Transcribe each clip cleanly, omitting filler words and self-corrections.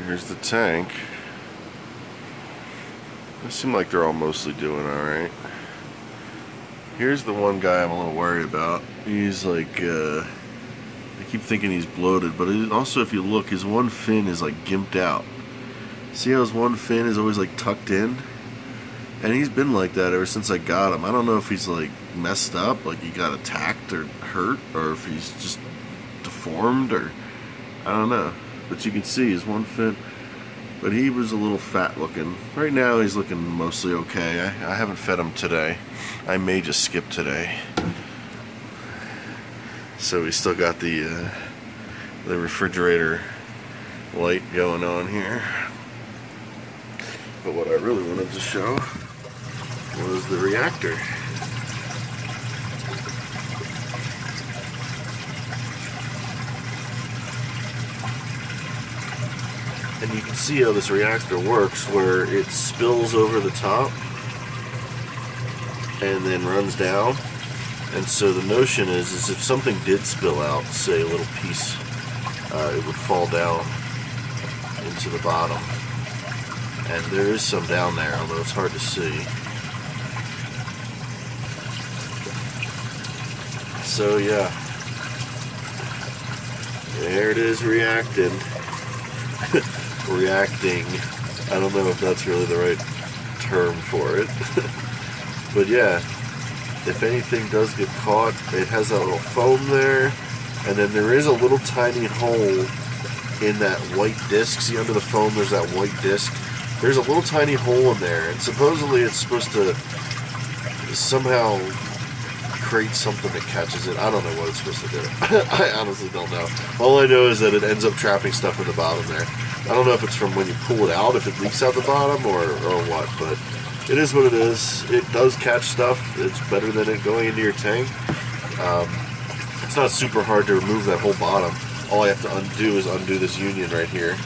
Here's the tank. They seem like they're all mostly doing alright. Here's the one guy I'm a little worried about. He's like, I keep thinking he's bloated, but also if you look, his one fin is like gimped out. See how his one fin is always like tucked in? And he's been like that ever since I got him. I don't know if he's like messed up, like he got attacked or hurt, or if he's just deformed, or I don't know. But you can see his one fin. But he was a little fat looking. Right now he's looking mostly okay. I haven't fed him today. I may just skip today. So we still got the refrigerator light going on here. But what I really wanted to show was the reactor. And you can see how this reactor works, where it spills over the top and then runs down. And so the notion is if something did spill out, say a little piece, it would fall down into the bottom. And there is some down there, although it's hard to see. So yeah, there it is reacting. Reacting. I don't know if that's really the right term for it. But yeah, if anything does get caught, it has that little foam there, and then there is a little tiny hole in that white disc. See, under the foam there's that white disc. There's a little tiny hole in there, and supposedly it's supposed to somehow create something that catches it. I don't know what it's supposed to do. I honestly don't know. All I know is that it ends up trapping stuff in the bottom there. I don't know if it's from when you pull it out, if it leaks out the bottom, or what, but it is what it is. It does catch stuff. It's better than it going into your tank. It's not super hard to remove that whole bottom. All I have to undo is undo this union right here,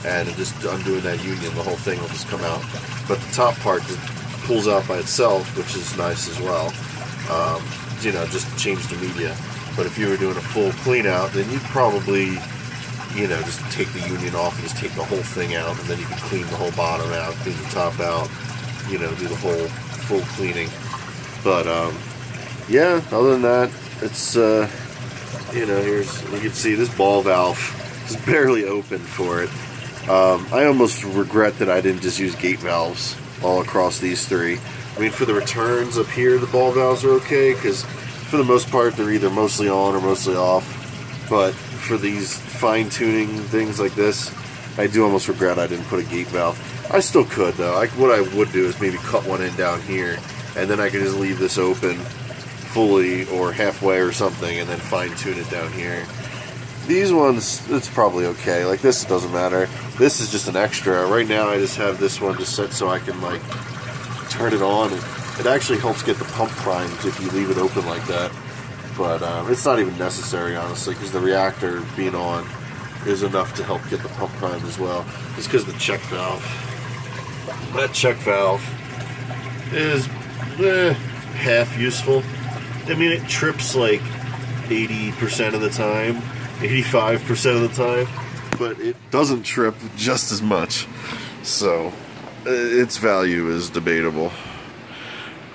and just undoing that union, the whole thing will just come out. But the top part just pulls out by itself, which is nice as well. You know, just change the media. But if you were doing a full clean out, then you'd probably, you know, just take the union off and just take the whole thing out, and then you can clean the whole bottom out, clean the top out, you know, do the whole full cleaning. But yeah, other than that, it's you know, here's, you can see this ball valve is barely open for it. I almost regret that I didn't just use gate valves all across these three. I mean, for the returns up here, the ball valves are okay, because for the most part they're either mostly on or mostly off. But for these fine-tuning things like this, I do almost regret I didn't put a gate valve. I still could, though. What I would do is maybe cut one in down here, and then I could just leave this open fully or halfway or something, and then fine-tune it down here. These ones, it's probably okay. Like this, it doesn't matter. This is just an extra. Right now I just have this one just set so I can like turn it on. And it actually helps get the pump primed if you leave it open like that. But it's not even necessary, honestly, because the reactor being on is enough to help get the pump primed as well. Just because the check valve, that check valve is half useful. I mean, it trips like 80% of the time, 85% of the time, but it doesn't trip just as much. So its value is debatable.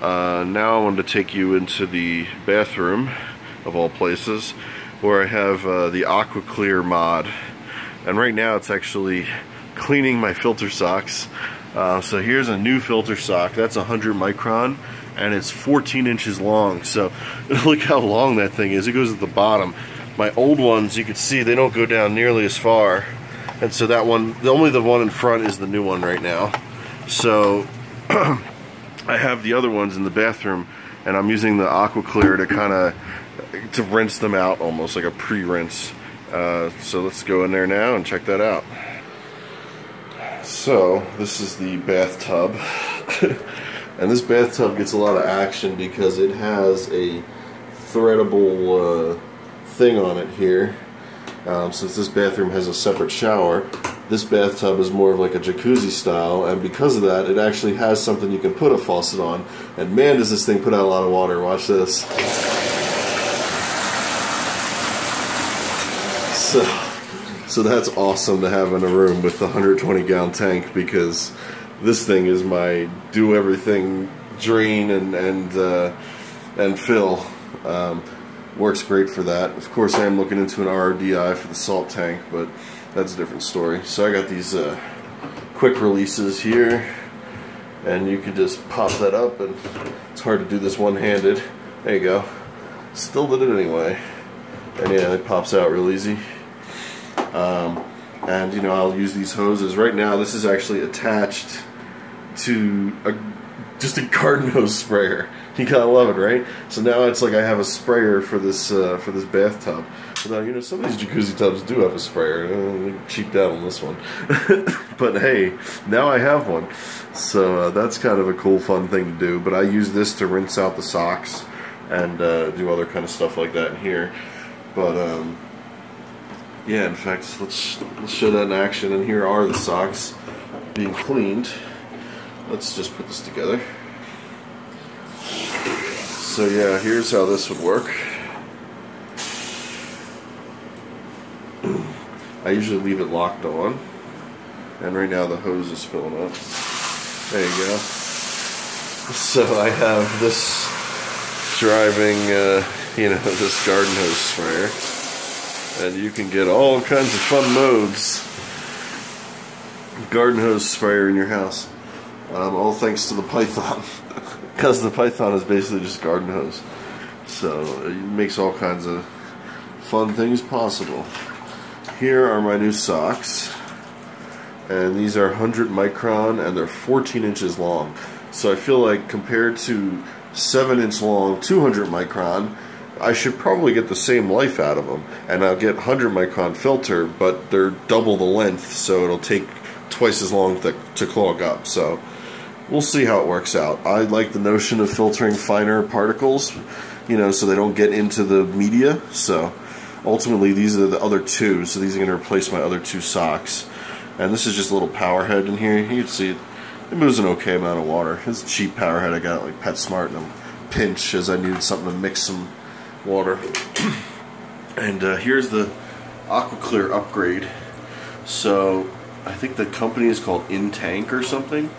Now I wanted to take you into the bathroom, of all places, where I have the Aqua Clear mod. And right now it's actually cleaning my filter socks. So here's a new filter sock. That's 100 micron, and it's 14 inches long. So look how long that thing is. It goes at the bottom. My old ones, you can see, they don't go down nearly as far. And so that one, only the one in front is the new one right now. So I have the other ones in the bathroom, and I'm using the Aqua Clear to kind of to rinse them out, almost like a pre-rinse. So let's go in there now and check that out. So this is the bathtub. And this bathtub gets a lot of action because it has a threadable thing on it here. Since this bathroom has a separate shower, this bathtub is more of like a jacuzzi style, and because of that, it actually has something you can put a faucet on. And man, does this thing put out a lot of water. Watch this. So So that's awesome to have in a room with the 120 gallon tank, because this thing is my do everything drain and fill. Works great for that. Of course, I am looking into an RODI for the salt tank, but that's a different story. So I got these quick releases here, and you can just pop that up, and it's hard to do this one-handed. There you go. Still did it anyway. And yeah, it pops out real easy. And you know, I'll use these hoses. Right now, this is actually attached to just a garden hose sprayer. You gotta love it, right? So now it's like I have a sprayer for this bathtub. Now, you know, some of these jacuzzi tubs do have a sprayer. They cheaped out on this one. But hey, now I have one. So that's kind of a cool, fun thing to do. But I use this to rinse out the socks and do other kind of stuff like that in here. But yeah, in fact, let's show that in action. And here are the socks being cleaned. Let's just put this together. So yeah, here's how this would work. I usually leave it locked on, and right now the hose is filling up. There you go. So I have this driving, you know, this garden hose sprayer, and you can get all kinds of fun modes. Garden hose sprayer in your house, all thanks to the Python, because the Python is basically just garden hose. So it makes all kinds of fun things possible. Here are my new socks, and these are 100 micron, and they're 14 inches long. So I feel like compared to 7-inch long 200 micron, I should probably get the same life out of them. And I'll get 100 micron filter, but they're double the length, so it'll take twice as long to clog up. So we'll see how it works out. I like the notion of filtering finer particles, you know, so they don't get into the media. So ultimately, these are the other two, so these are going to replace my other two socks. And this is just a little power head in here. You can see it moves an okay amount of water. It's a cheap power head I got at like PetSmart, and a pinch as I needed something to mix some water. And here's the AquaClear upgrade. So I think the company is called In Tank or something.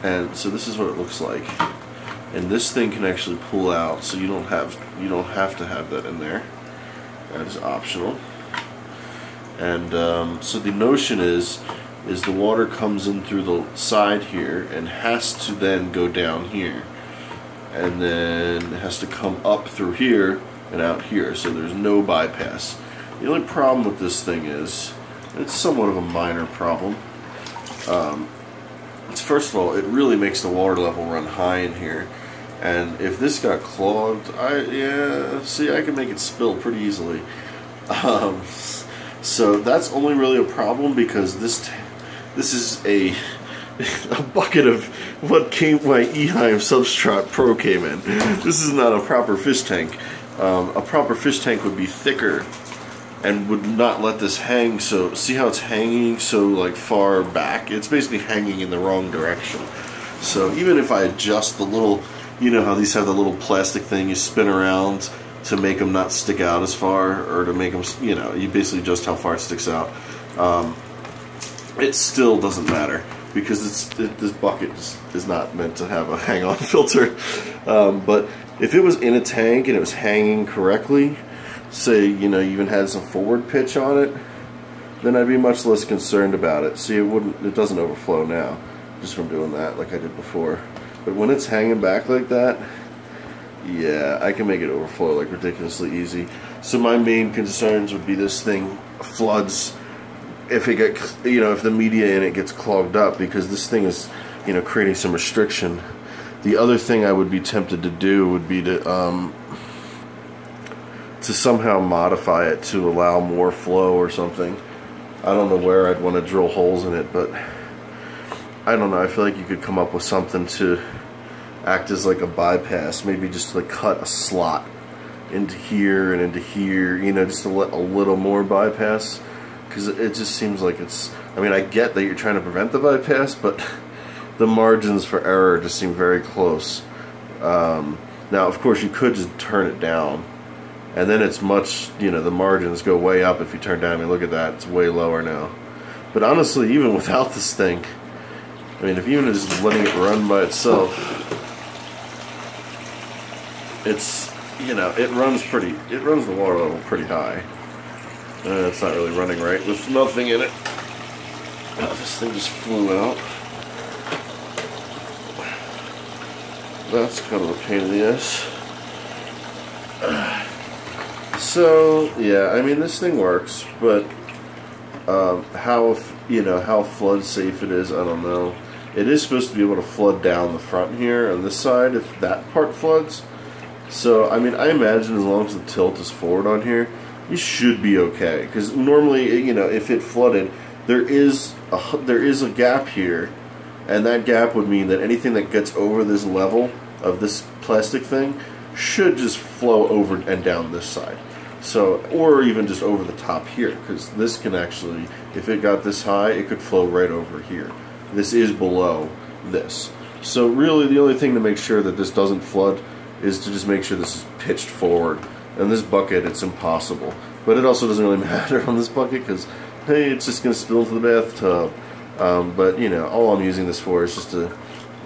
And so this is what it looks like. And this thing can actually pull out, so you don't have to have that in there. That is optional. And so the notion is the water comes in through the side here and has to then go down here, and then it has to come up through here and out here, so there's no bypass. The only problem with this thing is, it's somewhat of a minor problem. It's, first of all, it really makes the water level run high in here. And if this got clogged, I can make it spill pretty easily. So that's only really a problem because this is a bucket of what my Eheim Substrat Pro came in. This is not a proper fish tank. A proper fish tank would be thicker and would not let this hang. So see how it's hanging so like far back? It's basically hanging in the wrong direction. So even if I adjust the little, you know how these have the little plastic thing you spin around to make them not stick out as far, or to make them, you know, you basically adjust how far it sticks out. It still doesn't matter because this bucket is not meant to have a hang-on filter. But if it was in a tank and it was hanging correctly, say, you know, you even had some forward pitch on it, then I'd be much less concerned about it. See, it doesn't overflow now just from doing that like I did before. But when it's hanging back like that, yeah, I can make it overflow like ridiculously easy. So my main concerns would be this thing floods if if the media in it gets clogged up, because this thing is, you know, creating some restriction. The other thing I would be tempted to do would be to somehow modify it to allow more flow or something. I don't know where I'd want to drill holes in it, but I don't know. I feel like you could come up with something to act as like a bypass, maybe just like cut a slot into here and into here, you know, just to let a little more bypass, because it just seems like it's, I mean, I get that you're trying to prevent the bypass, but the margins for error just seem very close. Now of course you could just turn it down And then it's much, you know, the margins go way up if you turn down. I mean, look at that, it's way lower now. But honestly, even without this thing, I mean, if even just letting it run by itself, it's, you know, it runs the water level pretty high. It's not really running right with nothing in it. Oh, this thing just flew out. That's kind of a pain in the ass. So yeah, I mean, this thing works, but how flood safe it is, I don't know. It is supposed to be able to flood down the front here on this side if that part floods. So I mean, I imagine as long as the tilt is forward on here, you should be okay. Because normally, you know, if it flooded, there is a gap here, and that gap would mean that anything that gets over this level of this plastic thing should just flow over and down this side. So, or even just over the top here, because this can actually, if it got this high, it could flow right over here. This is below this. So really the only thing to make sure that this doesn't flood is to just make sure this is pitched forward. And this bucket, it's impossible. But it also doesn't really matter on this bucket because, hey, it's just going to spill into the bathtub. But, you know, all I'm using this for is just to,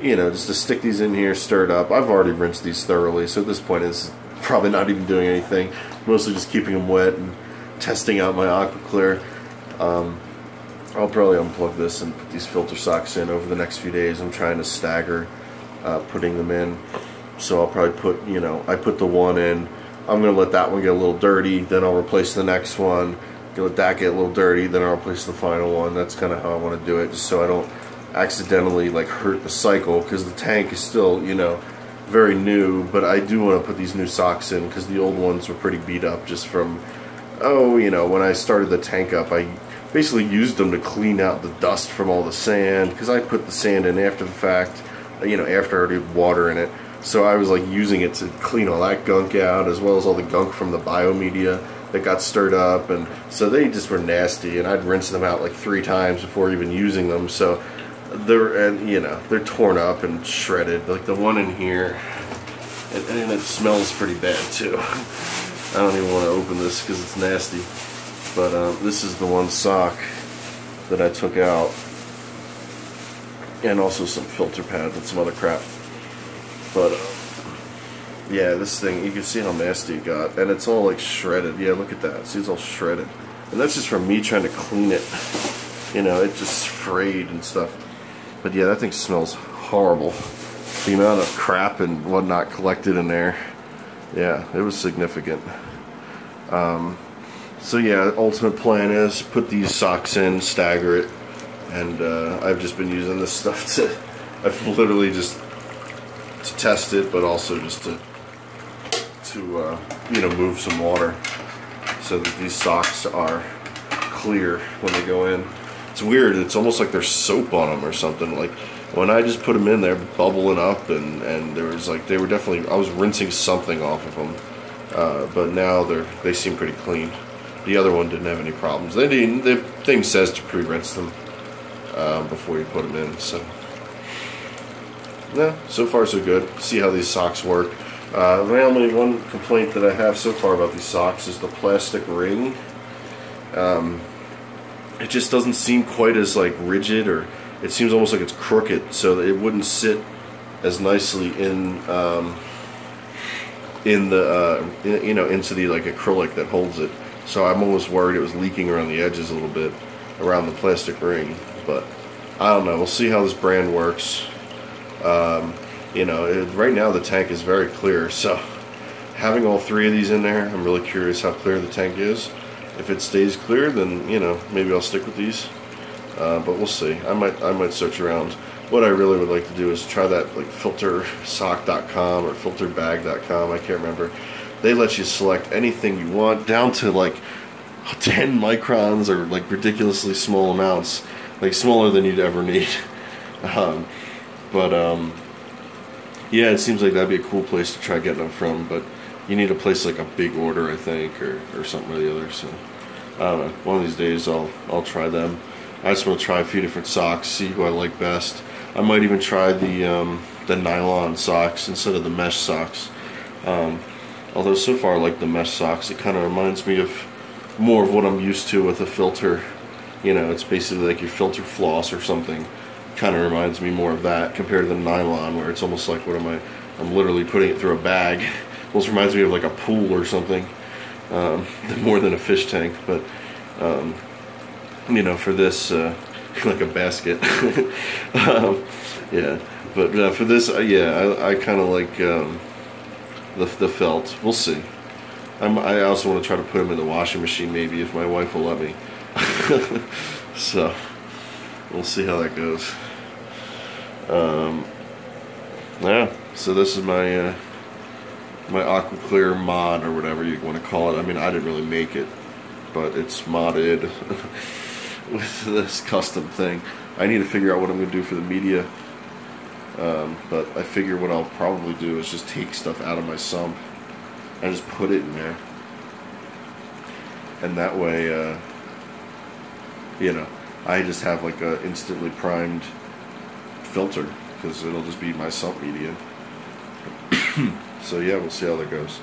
you know, just to stick these in here, stir it up. I've already rinsed these thoroughly, so at this point it's probably not even doing anything. Mostly just keeping them wet and testing out my AquaClear. I'll probably unplug this and put these filter socks in over the next few days. I'm trying to stagger putting them in. So I'll probably put, you know, I put the one in. I'm going to let that one get a little dirty, then I'll replace the next one. Let that get a little dirty, then I'll replace the final one. That's kind of how I want to do it, just so I don't accidentally like hurt the cycle, because the tank is still, you know, very new. But I do want to put these new socks in because the old ones were pretty beat up just from, oh, you know, when I started the tank up, I basically used them to clean out the dust from all the sand, because I put the sand in after the fact, you know, after I already had water in it. So I was like using it to clean all that gunk out, as well as all the gunk from the biomedia that got stirred up. And so they just were nasty, and I'd rinse them out like 3 times before even using them. So they're, and you know, they're torn up and shredded. Like the one in here, and it smells pretty bad too. I don't even want to open this because it's nasty. But this is the one sock that I took out, and also some filter pads and some other crap. But yeah, this thing, you can see how nasty it got, and it's all like shredded. Yeah, look at that. See, it's all shredded, and that's just from me trying to clean it. You know, it just frayed and stuff. But yeah, that thing smells horrible. The amount of crap and whatnot collected in there, yeah, it was significant. So yeah, ultimate plan is put these socks in, stagger it, and I've just been using this stuff to, I've literally just to test it, but also just to you know, move some water so that these socks are clear when they go in. It's weird, it's almost like there's soap on them or something. Like when I just put them in, they're bubbling up, and there was like, they were definitely, I was rinsing something off of them, but now they seem pretty clean. The other one didn't have any problems. They didn't, the thing says to pre-rinse them before you put them in. So yeah, so far so good. See how these socks work. The only one complaint that I have so far about these socks is the plastic ring. It just doesn't seem quite as like rigid, or it seems almost like it's crooked, so that it wouldn't sit as nicely in the you know, into the like acrylic that holds it. So I'm almost worried it was leaking around the edges a little bit around the plastic ring. But I don't know. We'll see how this brand works. You know, right now the tank is very clear, so having all 3 of these in there, I'm really curious how clear the tank is. If it stays clear, then, you know, maybe I'll stick with these, but we'll see. I might search around. What I really would like to do is try that, like, filtersock.com or filterbag.com, I can't remember. They let you select anything you want, down to like 10 microns, or like ridiculously small amounts, like smaller than you'd ever need. Yeah, it seems like that'd be a cool place to try getting them from, but you need to place like a big order, I think, or something or the other. So I don't know. One of these days I'll try them. I just want to try a few different socks, see who I like best. I might even try the nylon socks instead of the mesh socks. Although so far I like the mesh socks. It kind of reminds me of more of what I'm used to with a filter. You know, it's basically like your filter floss or something. Kind of reminds me more of that compared to the nylon, where it's almost like, I'm literally putting it through a bag. Almost reminds me of like a pool or something, more than a fish tank. But you know, for this, like a basket. Yeah, but for this, yeah, I kind of like the felt. We'll see. I also want to try to put them in the washing machine, maybe, if my wife will let me. So we'll see how that goes. Yeah, so this is my my aqua clear mod, or whatever you want to call it. I mean, I didn't really make it, but it's modded with this custom thing. I need to figure out what I'm going to do for the media, but I figure what I'll probably do is just take stuff out of my sump and just put it in there, and that way you know, I just have like a instantly primed filter, because it'll just be my sump media. So yeah, we'll see how that goes.